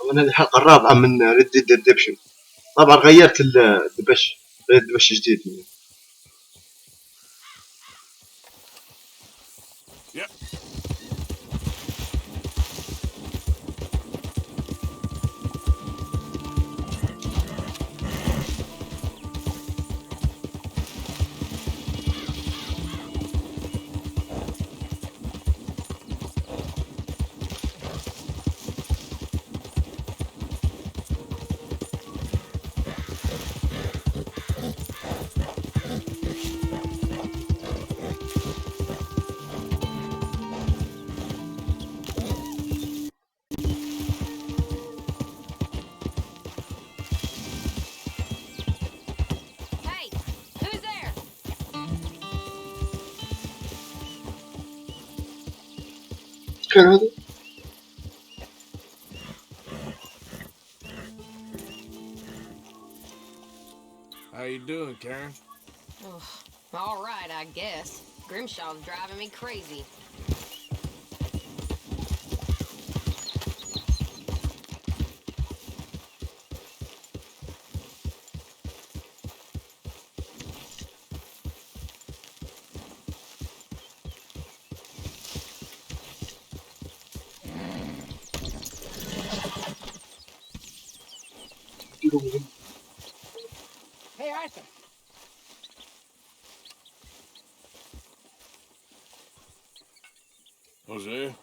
طبعا هذه الحلقة الرابعة من ريد ديد ريديمشن. طبعا غيرت الدبش، غير دبش جديد. Hey, who's there? كان هذا How you doing, Karen? Oh, all right, I guess. Grimshaw's driving me crazy. Hey, Arthur. Jose,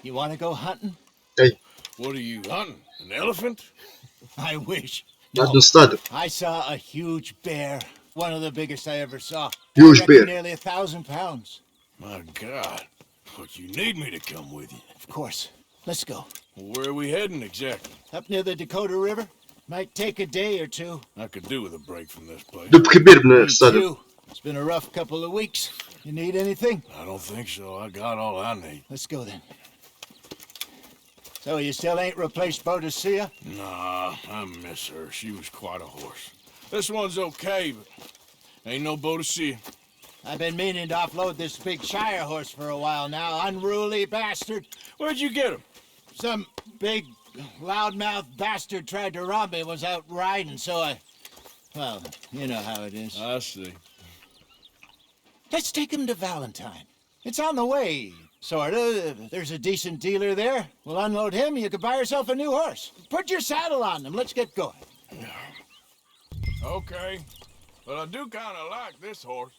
You want to go hunting? اي what are you hunting? An elephant? I wish. قاعد No, نصطادم. I saw a huge bear. One of the biggest I ever saw. Huge I reckon bear. nearly 1,000 pounds. My God. But you need me to come with you. Of course. Let's go. Well, where are we heading exactly? Up near the Dakota River. Might take a day or two. I could do with a break from this place. دب كبير Me بنصطادم. too. It's been a rough couple of weeks. You need anything? I don't think so. I got all I need. Let's go then. So you still ain't replaced Boadicea? Nah, I miss her. She was quite a horse. This one's okay, but ain't no boat to see. I've been meaning to offload this big Shire horse for a while now. Unruly bastard. Where'd you get him? Some big, loudmouth bastard tried to rob me, was out riding, so I... Well, you know how it is. I see. Let's take him to Valentine. It's on the way, sorta. There's a decent dealer there. We'll unload him, you can buy yourself a new horse. Put your saddle on him, let's get going. Okay. But I do kind of like this horse.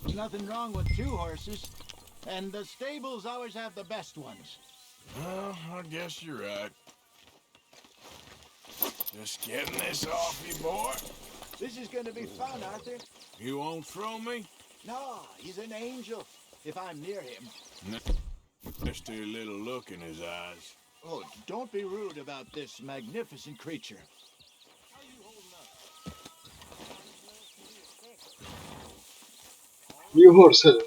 There's nothing wrong with two horses, and the stables always have the best ones. Well, I guess you're right. Just getting this off you, boy. This is gonna be fun, Arthur. You won't throw me? No, he's an angel, if I'm near him. Just a little look in his eyes. Oh, don't be rude about this magnificent creature. نيو هورس هذا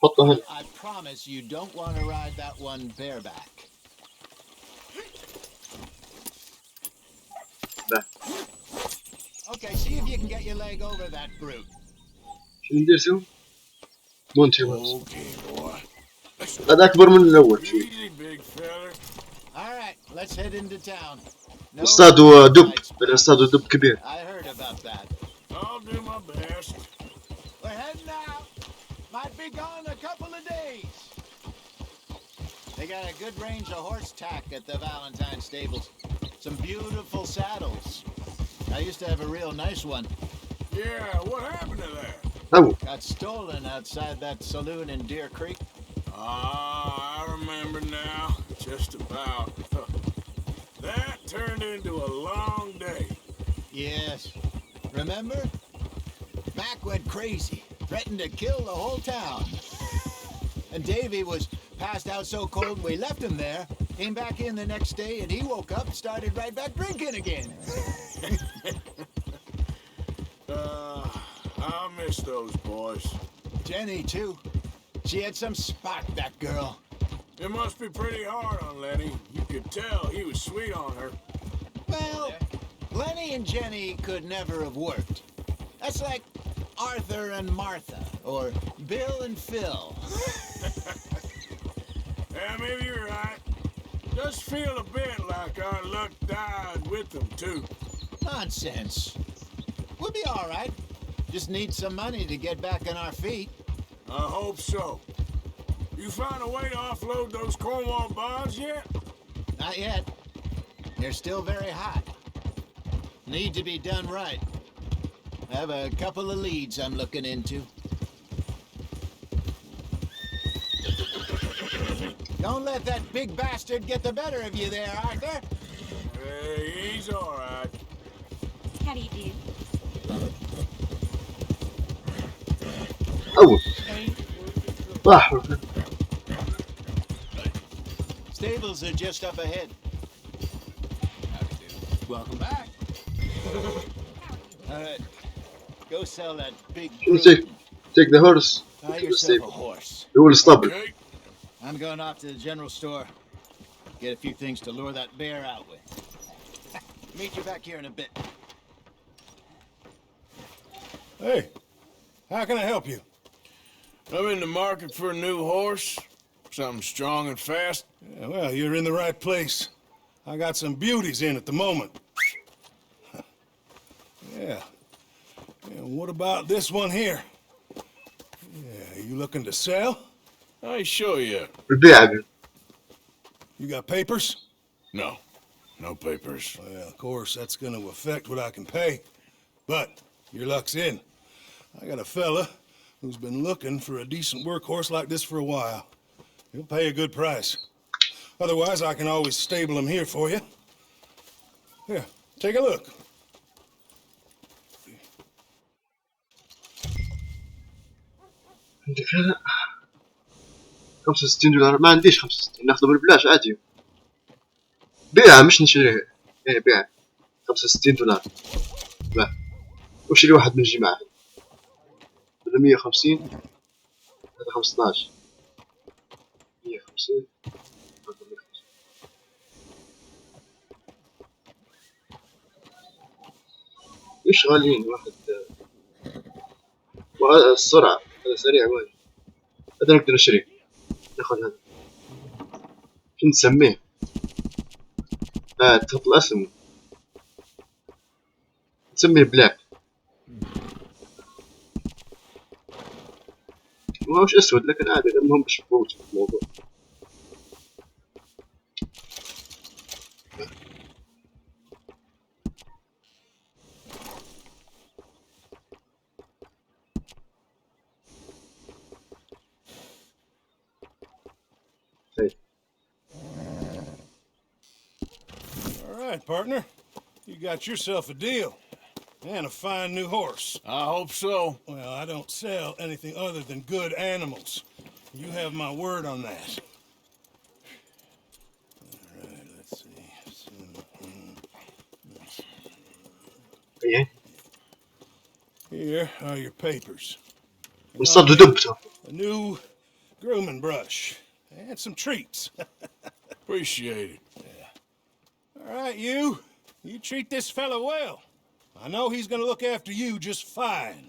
حطه هنا. I promise you don't want to ride that one bareback. لا Okay, see if you can get your leg over that brute. شنو ندير سوا؟ مونتي هورس. Okay, boy. هذا أكبر من الأول شوي. Easy, big fella. All right, let's head into town. No اصطادوا دب، fights, بدنا اصطادوا دب كبير. I heard about that. I'll do my best. We're heading out. Might be gone a couple of days. They got a good range of horse tack at the Valentine stables. Some beautiful saddles. I used to have a real nice one. Yeah, what happened to that? أو Got stolen outside that saloon in Deer Creek. Ah, I remember now. Just about. That turned into a long day. Yes. Remember? Mac went crazy, threatened to kill the whole town. And Davy was passed out so cold we left him there, came back in the next day, and he woke up and started right back drinking again. I miss those boys. Jenny, too. She had some spark, that girl. It must be pretty hard on Lenny. You could tell he was sweet on her. Well, Lenny and Jenny could never have worked. That's like Arthur and Martha, or Bill and Phil. Yeah, maybe you're right. Does feel a bit like our luck died with them, too. Nonsense. We'll be all right. Just need some money to get back on our feet. I hope so. You find a way to offload those Cornwall bonds yet? Not yet. They're still very hot. Need to be done right. I have a couple of leads I'm looking into. Don't let that big bastard get the better of you there, Arthur. Hey, he's all right. How do you do? أول راح Stables are just up ahead. Welcome back. All right. Go sell that big شنو take the horse Buy to the yourself a stable. horse. هو الاسطبل. Okay. I'm going off to the general store. Get a few things to lure that bear out with. Meet you back here in a bit. Hey, how can I help you? I'm in the market for a new horse. Something strong and fast. Yeah, well, you're in the right place. I got some beauties in at the moment. Yeah. What about this one here? Yeah, you looking to sell? I show you. البيع. You got papers? No. No papers. Well, of course, that's going to affect what I can pay. But your luck's in. I got a fella who's been looking for a decent workhorse like this for a while. He'll pay a good price. Otherwise, I can always stable him here for you. Here, take a look. عندك هنا 65 دولار. ما عنديش 65. ناخذه بالبلاش عادي. بيعها مش نشريها. ايه بيعها 65 دولار. لا وشري واحد من الجماعة. 150. هذا 15. 150. ليش غاليين واحد؟ وهذا السرعة هذا سريع وايد. هذا نقدر نشريه. ناخذ هذا. شو نسميه؟ تحط الاسم. نسميه بلاك. ما هوش اسود لكن عادي المهم مش بفوت في الموضوع. All right, partner. You got yourself a deal. And a fine new horse. I hope so. Well, I don't sell anything other than good animals. You have my word on that. All right, let's see. ايه Here are your papers. نصدوا دبته. A new grooming brush. And some treats. Appreciate it. All right, you treat this fella well. I know he's gonna look after you just fine.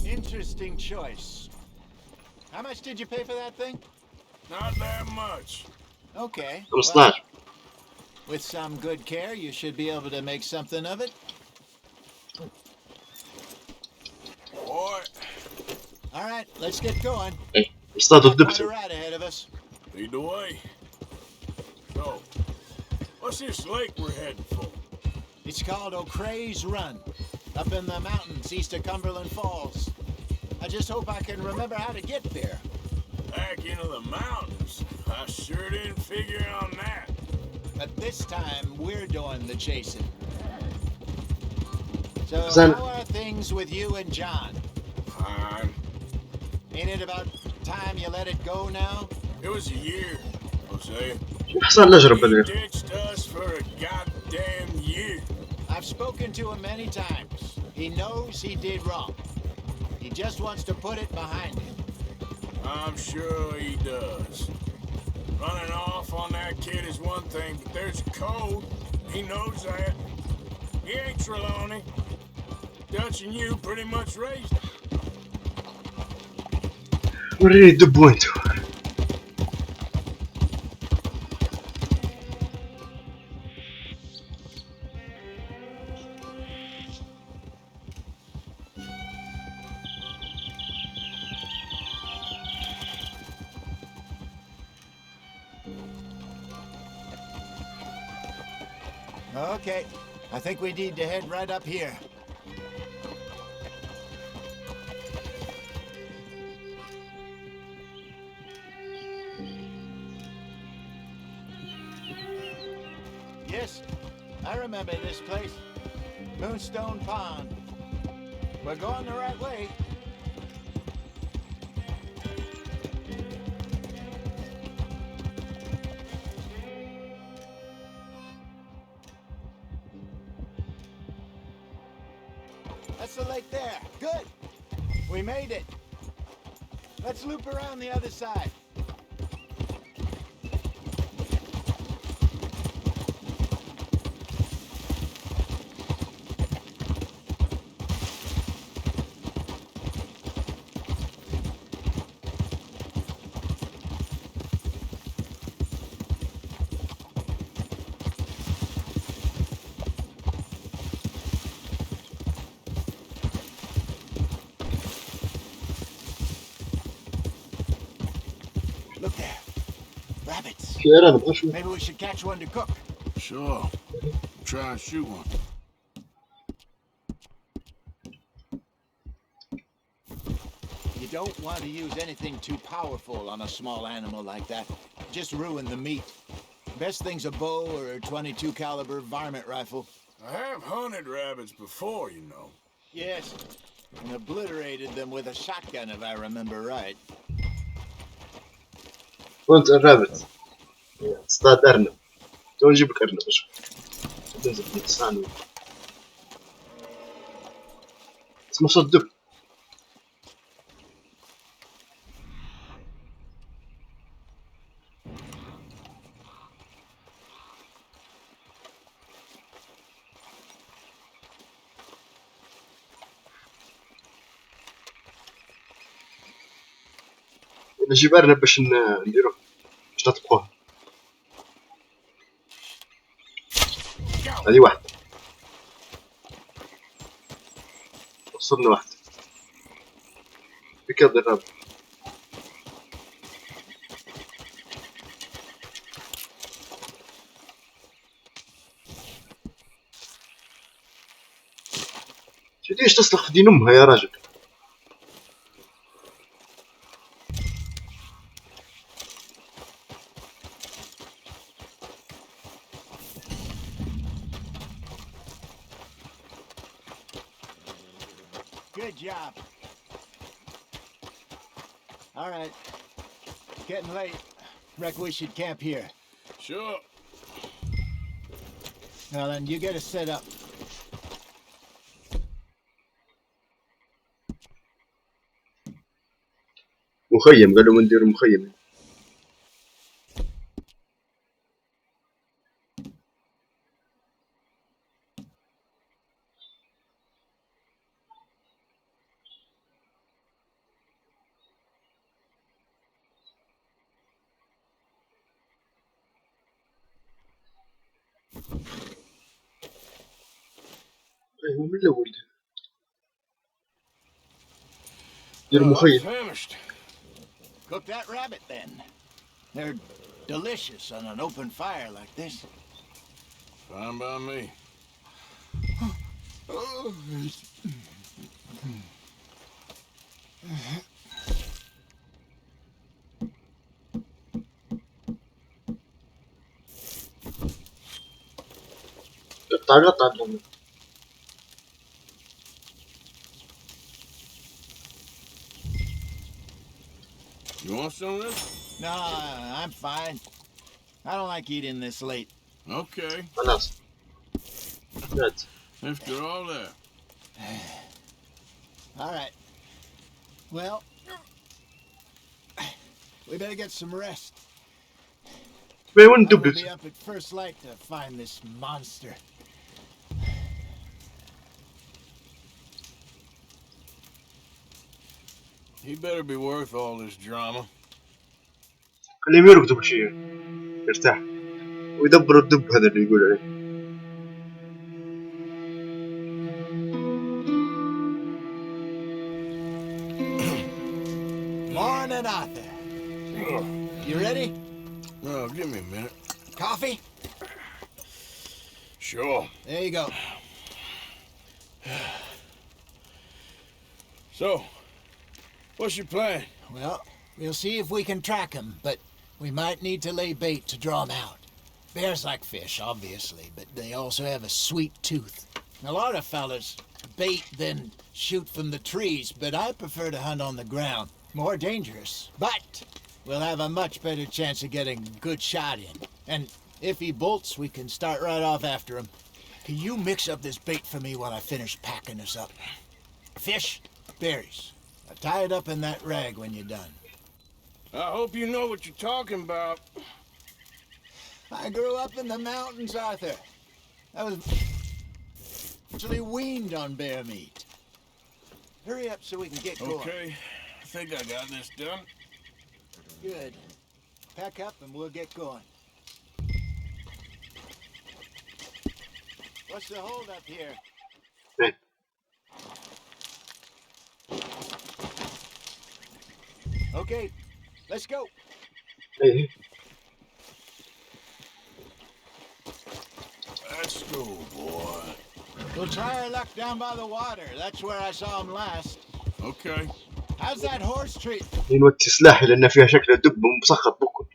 Interesting choice. How much did you pay for that thing? Not that much. Okay. 15. With some good care, you should be able to make something of it. Boy, All right, let's get going. ايه اصطادوا Quite a دبته. ride ahead of us. lead the way. So, what's this lake we're heading for? It's called O'Creagh's Run, up in the mountains east of Cumberland Falls. I just hope I can remember how to get there. Back into the mountains. I sure didn't figure on that. But this time, we're doing the chasing. So, Then- how are things with you and John? Fine. Ain't it about time you let it go now? It was a year, Jose. حصل نجرب He بدري. ditched us for a goddamn year. I've spoken to him many times. He knows he did wrong. He just wants to put it behind him. I'm sure he does. Running off on that kid is one thing, but there's a code. He knows that. He ain't Trelawney. Dutch and you pretty much raised him. وريني الدب وينتو. Okay, I think we need to head right up here. Yes, I remember this place. Moonstone Pond. We're going the right way. That's the lake there. Good. We made it. Let's loop around the other side. Look there. Rabbits. في أرانب أشوف. Maybe we should catch one to cook. Sure. Try and shoot one. You don't want to use anything too powerful on a small animal like that. Just ruin the meat. Best thing's a bow or a 22 caliber varmint rifle. I have hunted rabbits before, you know. Yes, and obliterated them with a shotgun if I remember right. وانت الرابط اصطاد أرنب. تو نجيب لك أرنب أشوف. تنزل في الثانية. اسمه صوت دب. نجيب أرنب باش نديروه باش نطبخوه. هذه واحدة. وصلنا واحدة. بكذا الرابط. ليش تصلخ في دين أمها يا راجل؟ Good job. All right. It's getting late. Reckon we should camp here. Sure. Now then, you get us set up. مخيم قالوا ندير مخيم. ايوه من الاول دير I'm مخيم. famished. Cook that rabbit then. They're delicious on an open fire like this. Fine by me. قطع You want some of this? No, I'm fine. I don't like eating this late. Okay. خلاص. جات. After all that. All right. Well, we better get some rest. وين I'm gonna دبت؟ be up at first light to find this monster. He better be worth all this drama. خليهم يركضوا بشيء يرتاح ويدبروا الدب هذا اللي يقول عليه. Morning, Arthur. You ready? Oh, give me a minute. Coffee? Sure. There you go. So, what's your plan? Well, we'll see if we can track him, but we might need to lay bait to draw him out. Bears like fish, obviously, but they also have a sweet tooth. A lot of fellas bait then shoot from the trees, but I prefer to hunt on the ground. More dangerous, but we'll have a much better chance of getting a good shot in. And if he bolts, we can start right off after him. Can you mix up this bait for me while I finish packing this up? Fish, berries. I'll tie it up in that rag when you're done. I hope you know what you're talking about. I grew up in the mountains, Arthur. I was actually weaned on bear meat. Hurry up so we can get going. Okay, I think I got this done. Good. Pack up and we'll get going. What's the hold up here? Hey. Okay, let's go. Hey. Let's go, boy. We'll try our luck down by the water. That's where I saw him last. Okay. How's that horse treat? نوتي سلاحي لأن فيها شكل دب مسخط بكل.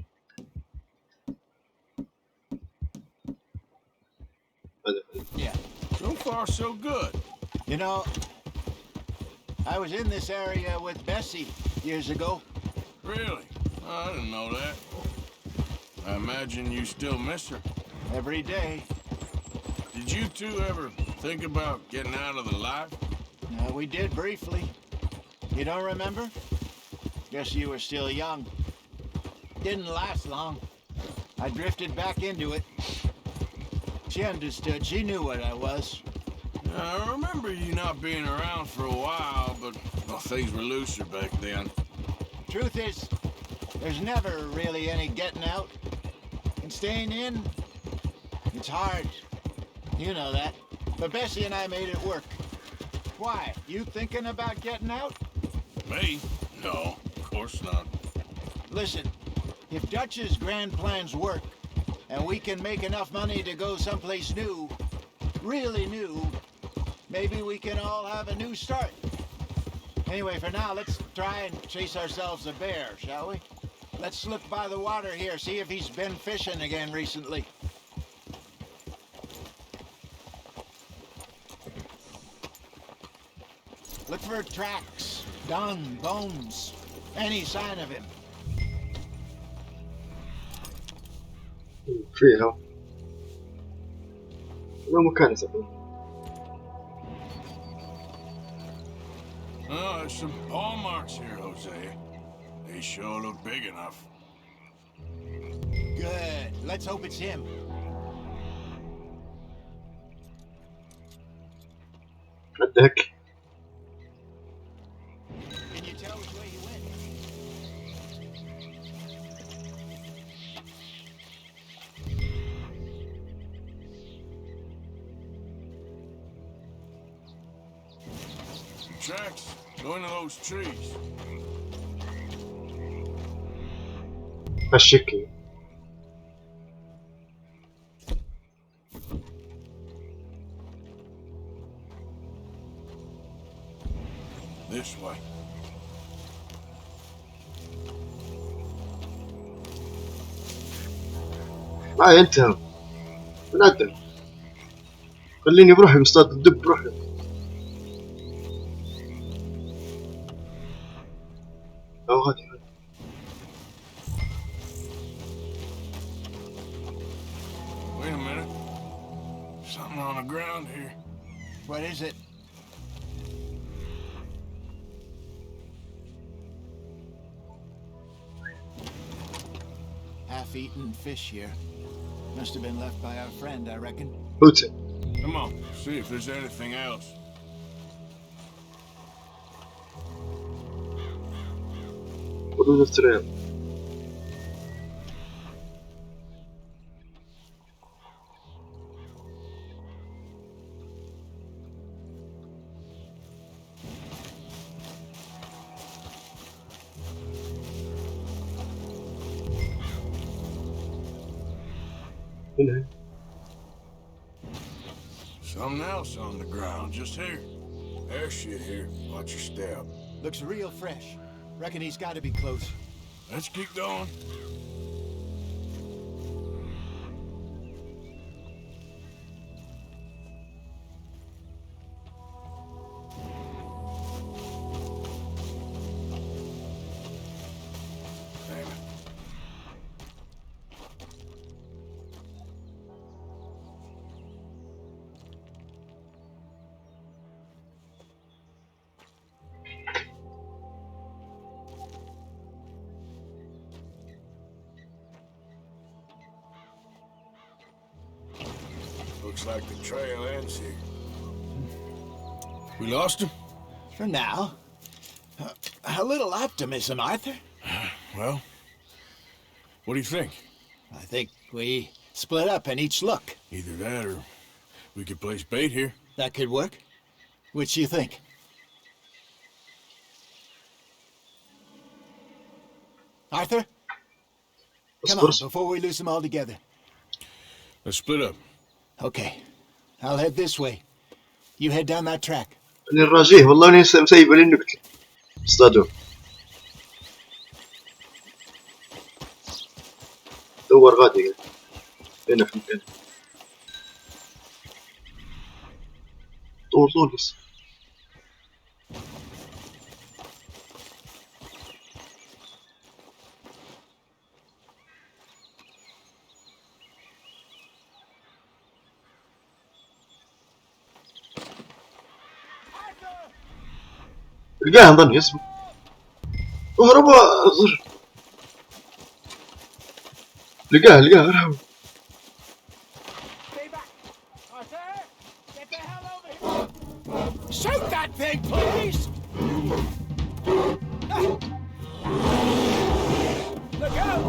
Yeah. So far, so good. You know, I was in this area with Bessie years ago. Really? I didn't know that. I imagine you still miss her. Every day. Did you two ever think about getting out of the life? We did briefly. You don't remember? Guess you were still young. Didn't last long. I drifted back into it. She understood. She knew what I was. I remember you not being around for a while, but well, things were looser back then. Truth is, there's never really any getting out. And staying in, it's hard. You know that. But Bessie and I made it work. Why? You thinking about getting out? Me? No, of course not. Listen, if Dutch's grand plans work, and we can make enough money to go someplace new, really new, maybe we can all have a new start. Anyway, for now, let's try and chase ourselves a bear, shall we? Let's slip by the water here, see if he's been fishing again recently. Look for tracks, dung, bones, any sign of him. فيها ما مكان يسمونه. Oh, there's some paw marks here, Jose. They sure look big enough. Good. Let's hope it's him. عندك Can you tell which way he went? Tracks going to those trees. هالشكل. This way. معي انت من عندك. خليني بروحي بصطاد الدب بروحي. أو غادي. Wait a minute. Something on the ground here. What is it? Half-eaten fish here. Must have been left by our friend, I reckon. Booty. Come on, see if there's anything else. ردود التريل. هنا Something else on the ground, just here. There's shit here. Watch your step. Looks real fresh. Reckon he's got to be close. Let's keep going. Damn it. Looks like the trail ends here. We lost him? For now. A little optimism, Arthur. Well, what do you think? I think we split up and each look. Either that or we could place bait here. That could work. Which do you think? Arthur? Come on, before we lose them all together. Let's split up. Okay. I'll head this way. You head down that track. أنا الراجيه والله أنا مسيبة لي النكتة اصطادوه. دور غادي هنا في المكان. طول بس. لقاه نظني اسمه اهربوا زر لقاه ارحب Shoot that thing, please! Look out!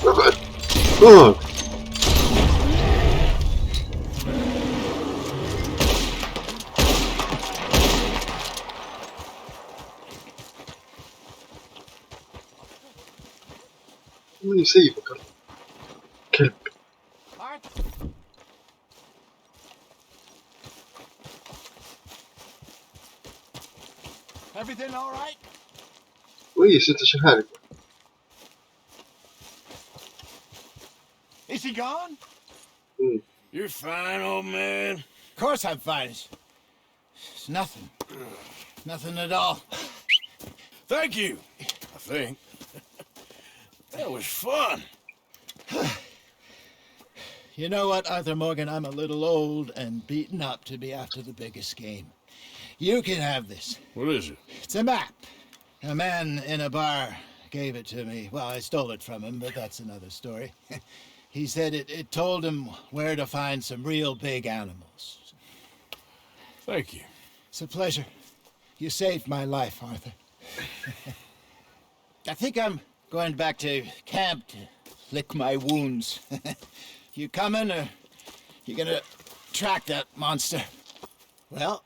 ابعد اوه يسيبك كلب. Everything all right? كويس انت شحالك. Is he gone? You're fine, old man. Of course I'm fine. It's nothing. Nothing at all. Thank you, I think. That was fun. You know what, Arthur Morgan? I'm a little old and beaten up to be after the biggest game. You can have this. What is it? It's a map. A man in a bar gave it to me. Well, I stole it from him, but that's another story. He said it told him where to find some real big animals. Thank you. It's a pleasure. You saved my life, Arthur. I think I'm going back to camp to lick my wounds. You coming, or you gonna track that monster? Well,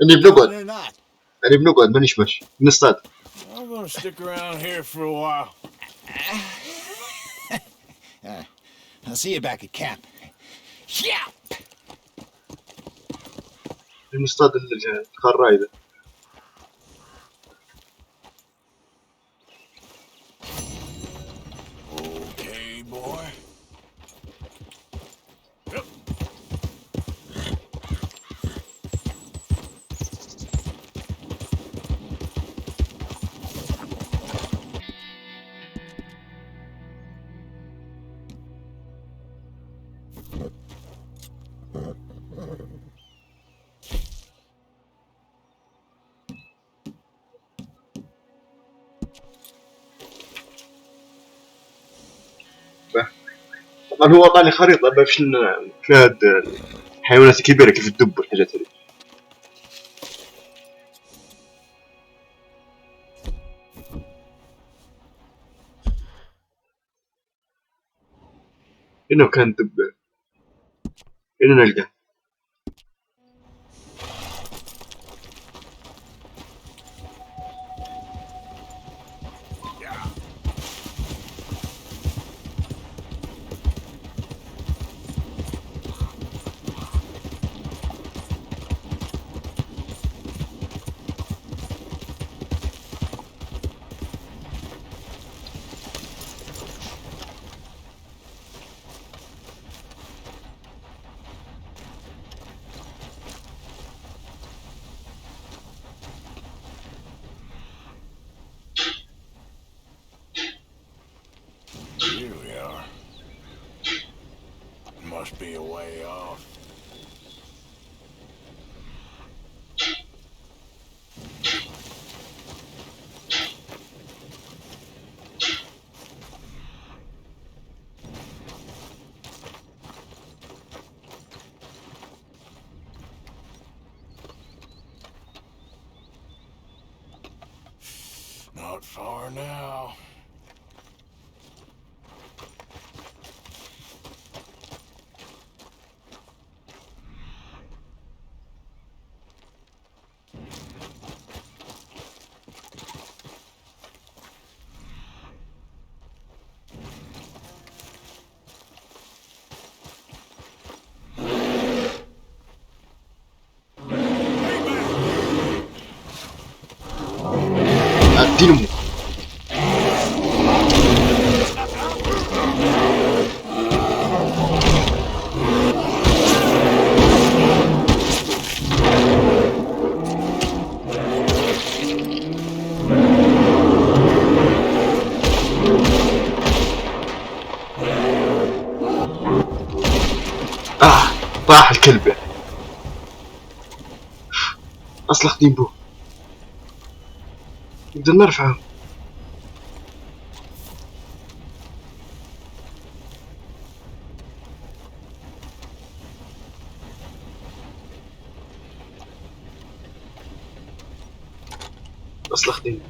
أنا بنقعد or not. أنا بنقعد ما نشبش نصطاد. I'm gonna stick around here for a while. I'll see you back at camp. Yeah. نصطاد الخرايدة. Okay, boy. Yep. طبعا هو أعطاني خريطة باش نشاهد حيوانات كبيرة كيف الدب والحاجات هذي. إنه كان دب. إنه نلقى. Here we are. Must be a way off. Not far now. دينمو. طاح الكلب. أصلح دينبو. نقدر نرفعه. أصلح دينبو.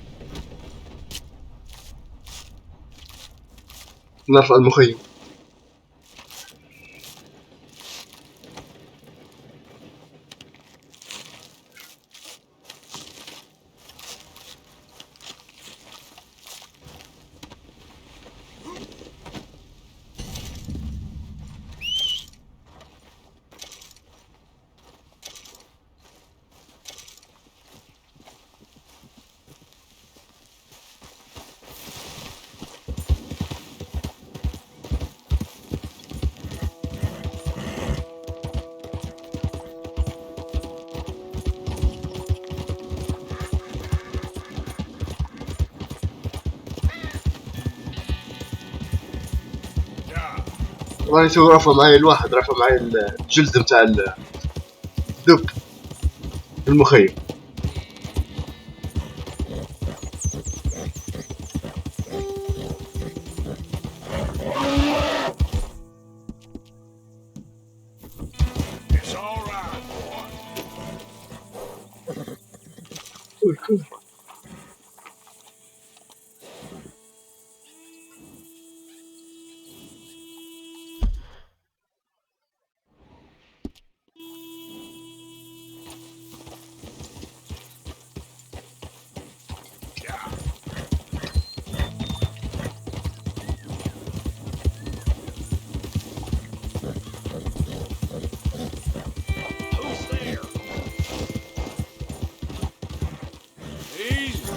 نرفع المخيم. راني تو رافع معايا الواحد، رافع معايا الجلد متاع الدب في المخيم. It's all right, boy. Who's there? Easy.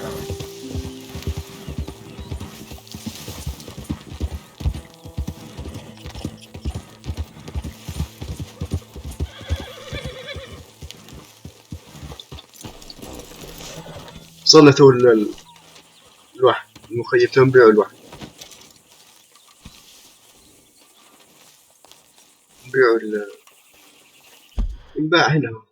وصلنا تو الواحد المخيم، تو نبيعو الواحد، نبيعو ينباع هنا.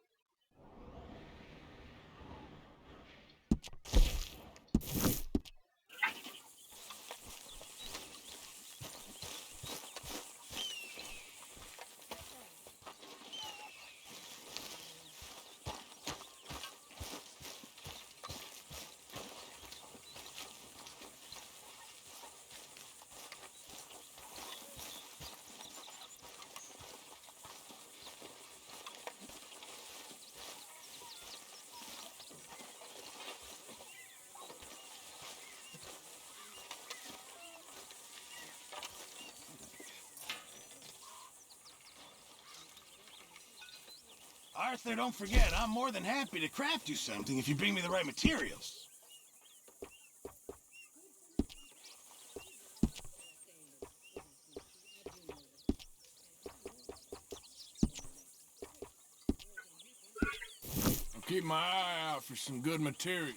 Arthur, don't forget, I'm more than happy to craft you something if you bring me the right materials. I'll keep my eye out for some good material.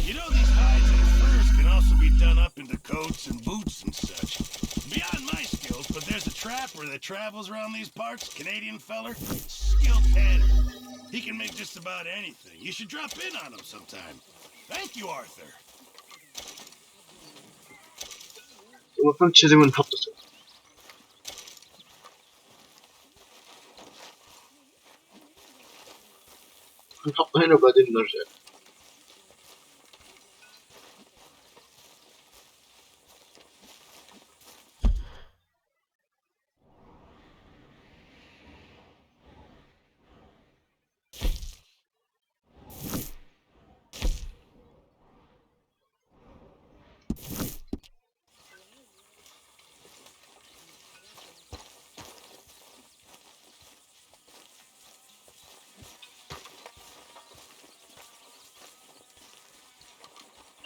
You know, these hides and furs can also be done up into coats and boots and such. Beyond my skills, but there's a trapper that travels around these parts, Canadian feller, skilled tanner. He can make just about anything. You should drop in on him sometime. Thank you, Arthur. وما فهمتش هذه وين نحطته. نحطه هنا وبعدين نرجع.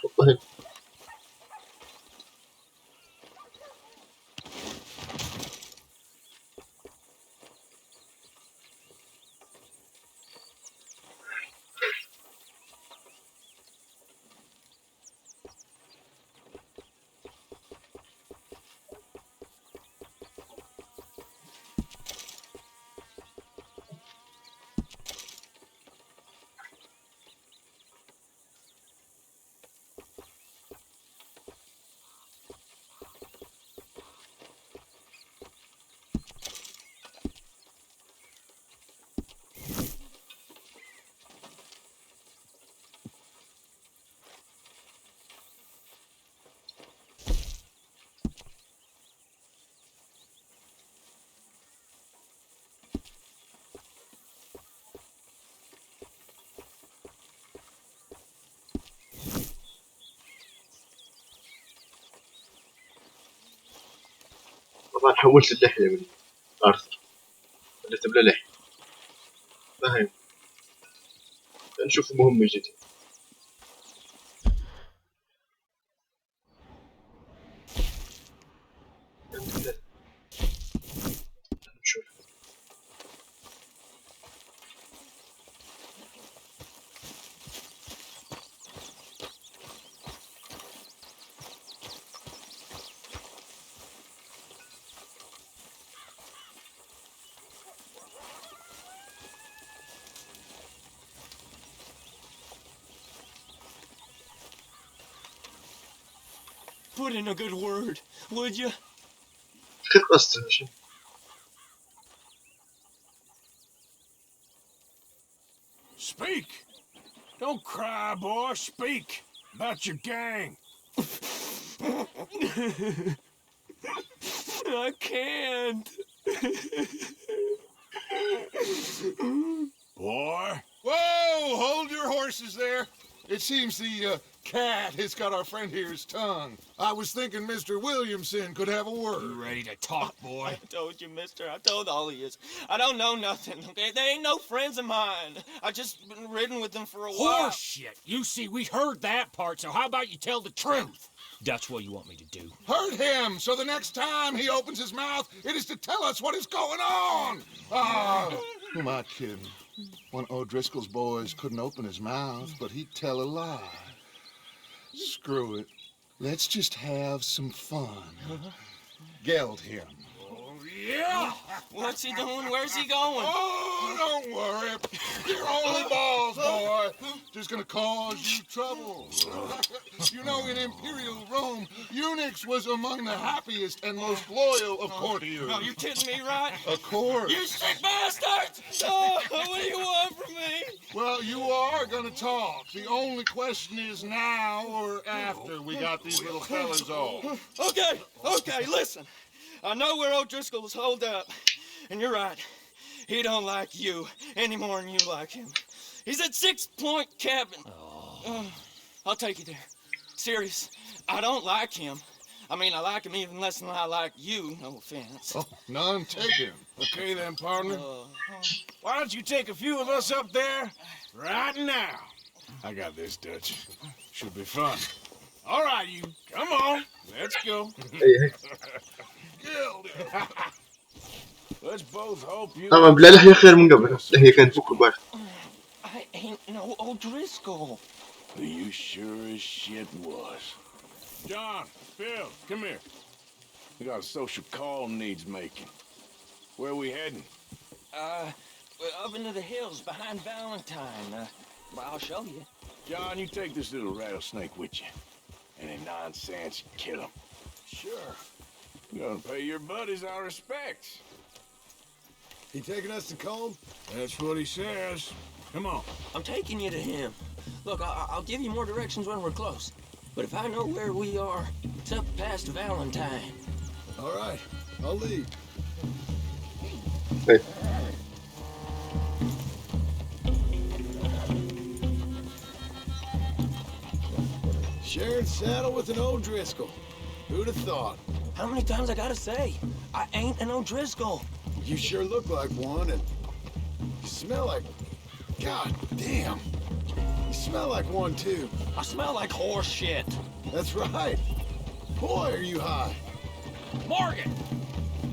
نحطه هنا. طبعا حولت اللحية من آرثر خليته بلا لحية. فاهم. نشوف مهمة جديدة. نشوف. Put in a good word, would you? كيف قصدك شو؟ Speak! Don't cry, boy. Speak about your gang. I can't. Boy. Whoa! Hold your horses there. It seems the cat has got our friend here's tongue. I was thinking Mr. Williamson could have a word. You ready to talk, boy? I told you, mister. I told all of you. I don't know nothing, okay? They ain't no friends of mine. I just been ridden with them for a while. Horseshit! You see, we heard that part, so how about you tell the truth? That's what you want me to do. Hurt him, so the next time he opens his mouth, it is to tell us what is going on. Ah, who am I kidding? One of O'Driscoll's boys couldn't open his mouth, but he'd tell a lie. Screw it. Let's just have some fun. Geld him. Yeah! What's he doing? Where's he going? Oh, don't worry. You're only balls, boy. Just gonna cause you trouble. You know, in Imperial Rome, eunuchs was among the happiest and most loyal of courtiers. Oh, you kidding me, right? Of course. You sick bastards! Oh, what do you want from me? Well, you are gonna talk. The only question is now or after we got these little fellas off. Okay, listen. I know where O'Driscoll's holed up, and you're right. He don't like you any more than you like him. He's at 6 Point Cabin. I'll take you there. Serious. I don't like him. I mean, I like him even less than I like you, no offense. Oh, none taken. Okay then, partner. Why don't you take a few of us up there right now? I got this, Dutch. Should be fun. All right, you. Come on. Let's go. اي Let's both hope you... طبعا بلا لحية خير من قبل. لحية كانت بكل بار. I ain't no O'Driscoll. You sure as shit was. John, Phil, come here. We got a social call needs making. Where we heading? We're up into the hills behind Valentine. Well, I'll show you. John, you take this little rattlesnake with you. Any nonsense, kill him. Sure. You're gonna pay your buddies our respects. He taking us to Combe? That's what he says. Come on. I'm taking you to him. Look, I'll give you more directions when we're close. But if I know where we are, it's up past Valentine. All right, I'll lead. Hey. Sharing saddle with an O'Driscoll. Who'd have thought? How many times I gotta say? I ain't an O'Driscoll. You sure look like one, and you smell like... God damn. You smell like one, too. I smell like horse shit. That's right. Boy, are you high. Morgan,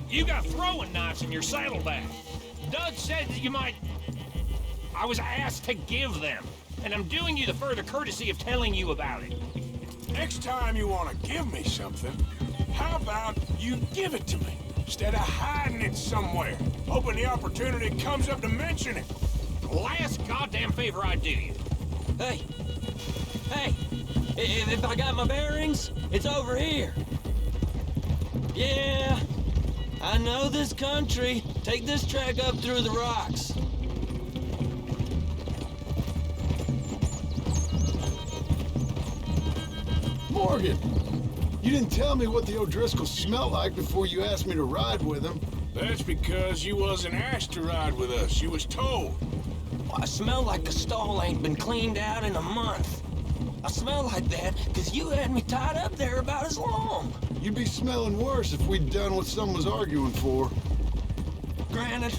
you got throwing knives in your saddlebag. Doug said that you might... I was asked to give them, and I'm doing you the further courtesy of telling you about it. Next time you want to give me something, how about you give it to me, instead of hiding it somewhere, hoping the opportunity comes up to mention it. Last goddamn favor I do you. Hey, if I got my bearings, it's over here. Yeah, I know this country. Take this track up through the rocks. Morgan, you didn't tell me what the O'Driscolls smell like before you asked me to ride with them. That's because you wasn't asked to ride with us. You was told. I smell like the stall ain't been cleaned out in a month. I smell like that because you had me tied up there about as long. You'd be smelling worse if we'd done what someone was arguing for. Granted.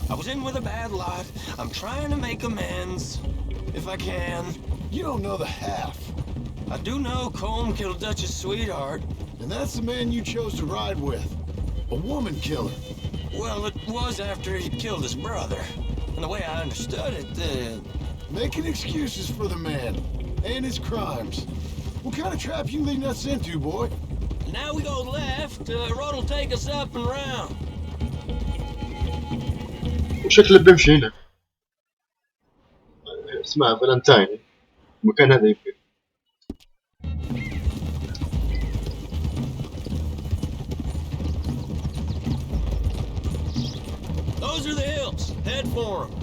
I was in with a bad lot. I'm trying to make amends, if I can. You don't know the half. I do know Colm killed Dutch's sweetheart. And that's the man you chose to ride with. A woman killer. Well, it was after he killed his brother. And the way I understood it, Making excuses for the man. And his crimes. What kind of trap you leading us into, boy? now we go left, road'll take us up and round. وشكله بيمشي هنا. اسمها فالنتاين. المكان هذا يمكن. Those are the hills. Head for them.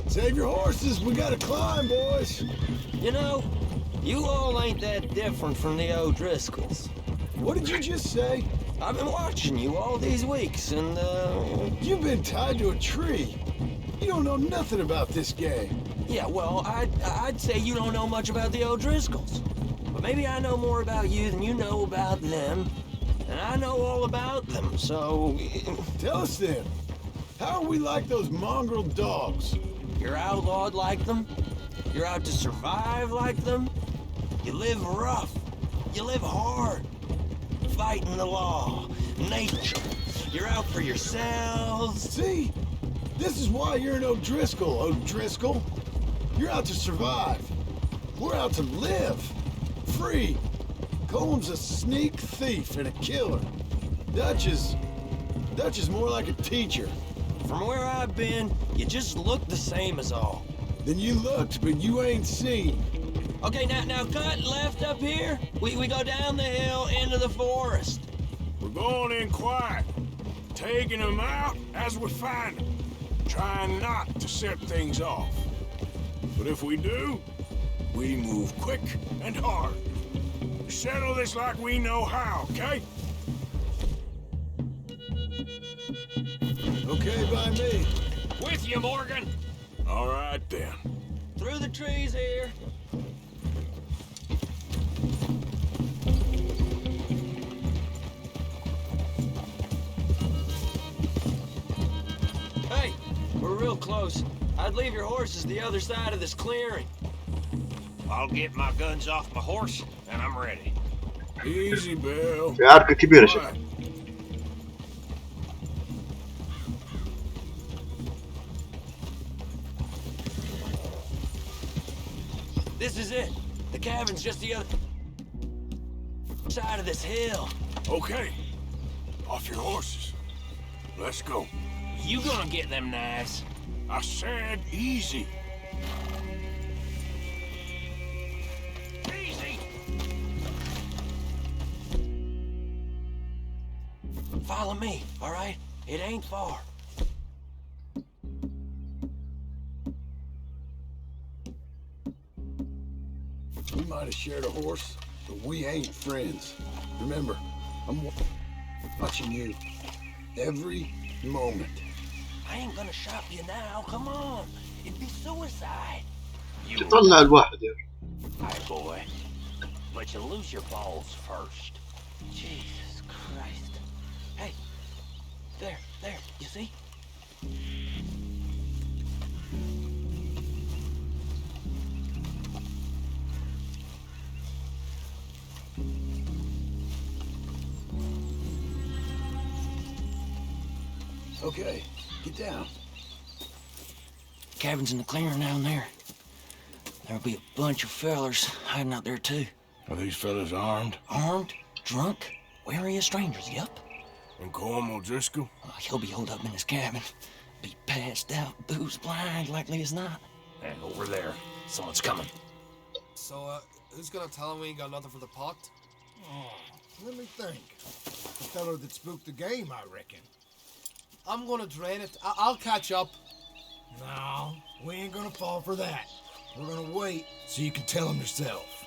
Save your horses. We gotta climb, boys. You know, you all ain't that different from the O'Driscolls. What did you just say? I've been watching you all these weeks, and, You've been tied to a tree. You don't know nothing about this game. yeah, well, I'd say you don't know much about the O'Driscolls. But maybe I know more about you than you know about them. And I know all about them, so... Tell us then. How are we like those mongrel dogs? You're outlawed like them. You're out to survive like them. You live rough. You live hard. Fighting the law. Nature. You're out for yourselves. See? This is why you're an O'Driscoll, O'Driscoll. You're out to survive. We're out to live. Free. Colm's a sneak thief and a killer. Dutch is more like a teacher. From where I've been, you just look the same as all. Then you looked, but you ain't seen. Okay, now cut left up here. We go down the hill into the forest. We're going in quiet, taking them out as we find them, trying not to set things off. But if we do, we move quick and hard. Settle this like we know how, okay? Okay by me. With you, Morgan. All right, then. Through the trees here. We're real close. I'd leave your horses the other side of this clearing. I'll get my guns off my horse, and I'm ready. Easy, Bill. في عركة كبيرة شكلها. Quiet. This is it. The cabin's just the other side of this hill. Okay. Off your horses. Let's go. You gonna get them knives? I said easy. Easy! Follow me, all right? It ain't far. We might have shared a horse, but we ain't friends. Remember, I'm watching you every moment. I ain't gonna shop you now, come on. It'd be suicide. You تطلع الواحد يعني. hi, boy. But you lose your balls first. Jesus Christ. Hey, there, you see? Okay, get down. Cabin's in the clearing down there. There'll be a bunch of fellers hiding out there too. Are these fellas armed? Armed, drunk, wary of strangers, yep. And Corm O'Driscoll? He'll be holed up in his cabin. Be passed out, booze blind, likely as not. And over there, someone's coming. So, who's gonna tell him we ain't got nothing for the pot? Let me think. The feller that spooked the game, I reckon. I'm gonna drain it. I'll catch up. No, we ain't gonna fall for that. We're gonna wait so you can tell him yourself.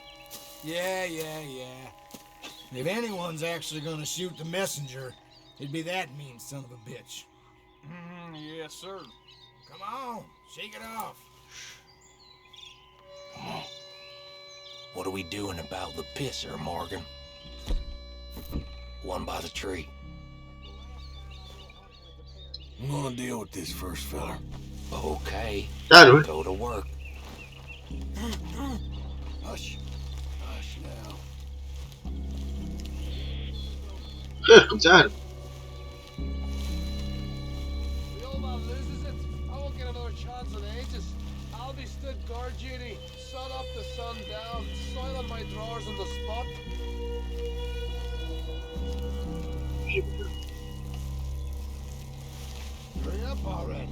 Yeah. If anyone's actually gonna shoot the messenger, it'd be that mean son of a bitch. Yes, sir. Come on, shake it off. What are we doing about the pisser, Morgan? One by the tree. I'm gonna deal with this first fella. Okay, تعالوا. go to work. Hush. Hush now. خيركم تعالوا. The old man loses it. I won't get another chance in ages. I'll be stood guard duty, sun up to sun down, soiling my drawers on the spot. Hurry up already.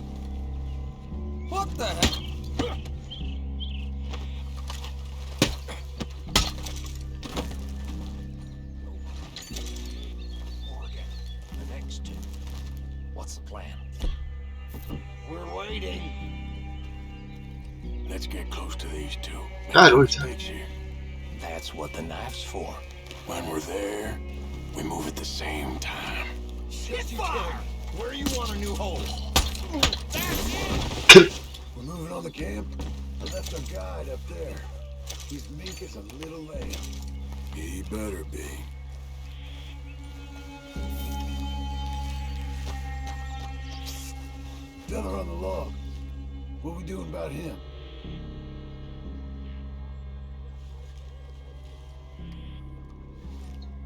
What the heck? Morgan, the next two. What's the plan? We're waiting. Let's get close to these two. Make تعالوا no تعالوا. mistakes here. That's what the knife's for. When we're there, we move at the same time. Shit fire! Where you want a new hole? We're moving on the camp. I left our guide up there. He's meek as a little lamb. He better be. Fella on the log. What we doing about him?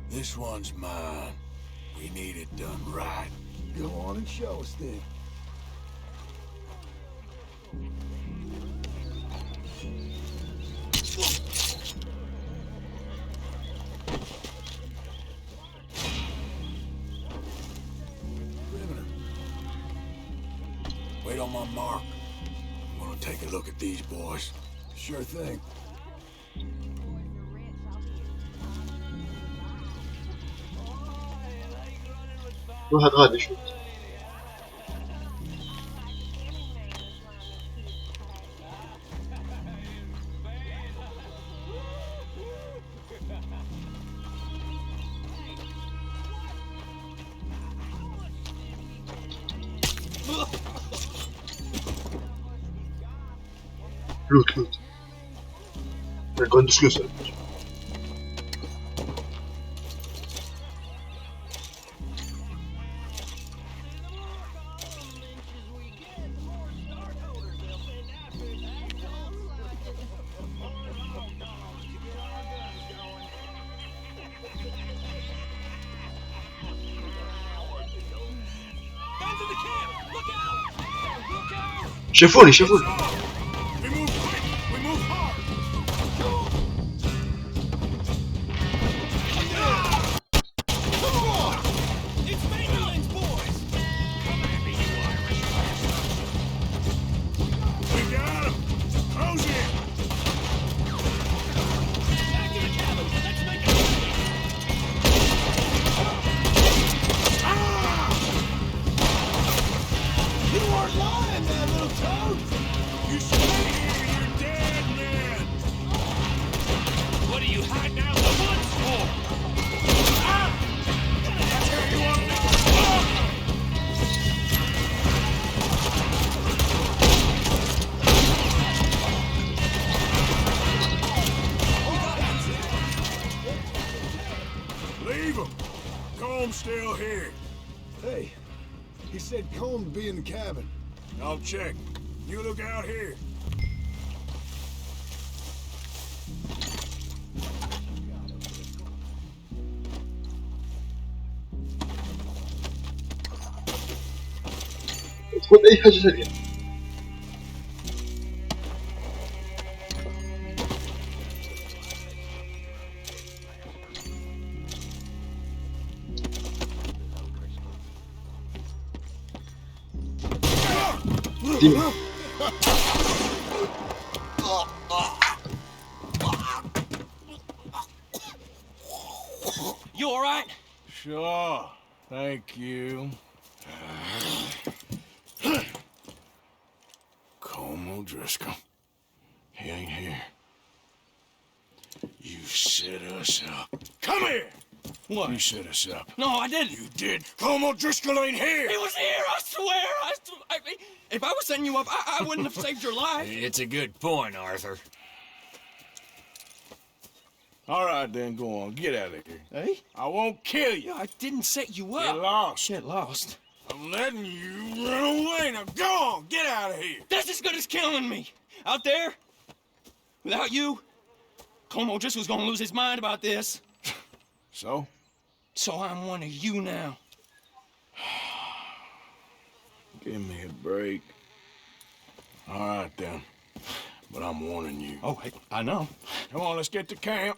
This one's mine. We need it done right. Go on and show us then. Perimeter. Wait on my mark. I'm gonna take a look at these boys. Sure thing. واحد غادي شوف. لوت. نقعد نسكت. into the camp! Look out! Look out! شافوني شافوني. We move quick. We move hard. It's Fingerlings, boys! Come at me, you Irish bastards! We got him. Close in. Back to the cabin! Let's make a move! You weren't lying there, little toad! You stay here. You're dead, man. What are you hiding out in the woods for? That's how you want me. Leave him. Comb's still here. Hey, he said Colm would be in the cabin. I'll check. You look out here. خذ اي حاجه ثانيه. ديما. You alright? Sure. Thank you. Colm O'Driscoll. He ain't here. You set us up. Come here! What? You set us up. No, I didn't. You did. Colm O'Driscoll ain't here. He was here, I swear! If I was setting you up, I wouldn't have saved your life. It's a good point, Arthur. All right, then, go on. Get out of here. Hey? I won't kill you. I didn't set you up. Get lost. Shit, lost. I'm letting you run away. Now go on. Get out of here. That's as good as killing me. Out there, without you, Colm O'Driscoll's gonna lose his mind about this. So? So I'm one of you now. Give me a break. All right, then. But I'm warning you. Oh, I know. Come on, let's get to camp.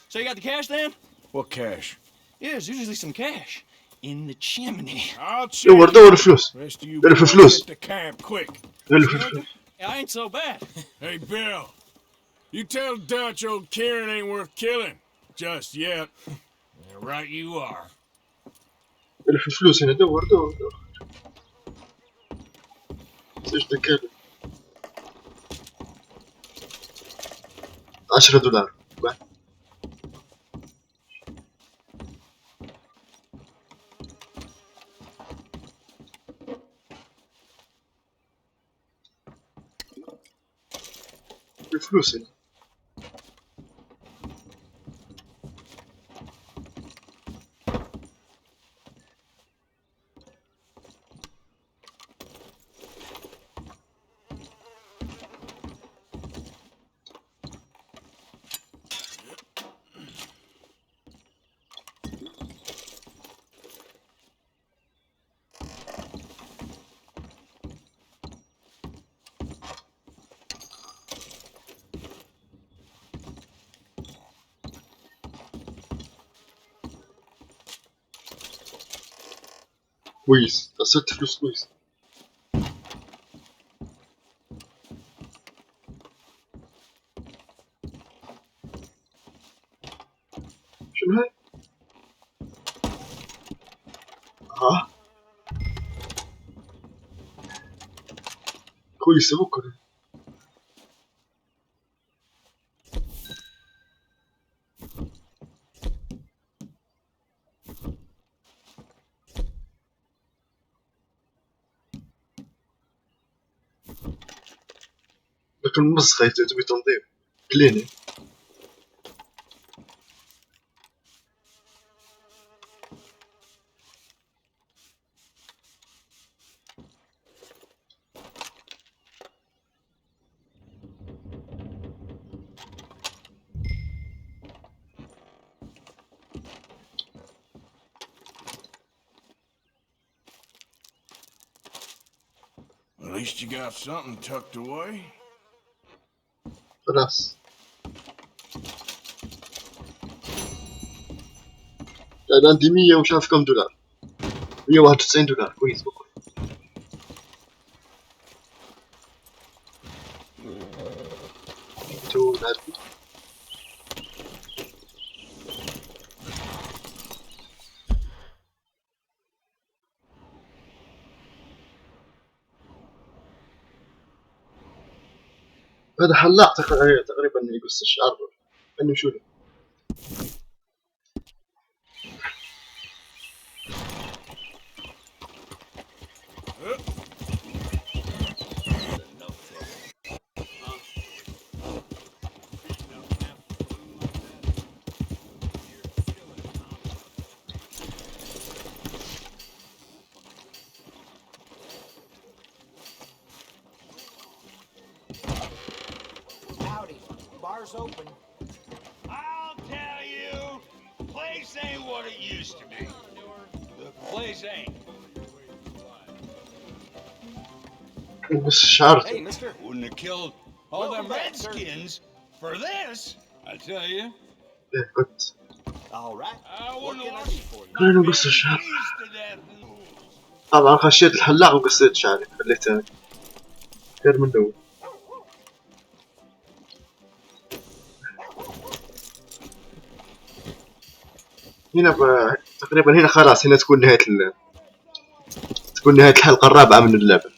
So you got the cash then? What cash? Yeah, there's usually some cash in the chimney. I'll check. دور دور الفلوس. Rest of you دور في boys الفلوس. get to camp quick. دور في الفلوس. I ain't so bad. Hey, Bill. You tell Dutch old Kieran ain't worth killing. Just yet. Right you are. دور في الفلوس هنا. دور دور دور. ايش ذكر؟ $10. بقى. الفلوس هنا. كويس. خسرت فلوس كويس. شنو هاي؟ كويسة بكرة. لكن مسخة تبي تنظيف كليني. At least you got something tucked away. خلاص. لا عندي 100 ومش عارف كم دولار. 191 دولار كويس بكل. هذا حلاق تقريبا يقص الشعر. انه شو له. Howdy. Bar's open. I'll tell you, place ain't what it used to be. The place ain't. يقص الشعر. Hey, mister. Wouldn't have killed all them redskins for this, I tell you. ايه كنت. All right. I wouldn't What can I watch do for you? خلينا نقص الشعر. to death. طبعا خشيت الحلاق وقصيت شعري خليته غير من الاول. هنا تقريبا هنا خلاص هنا تكون نهاية الحلقة الرابعة من اللعبة.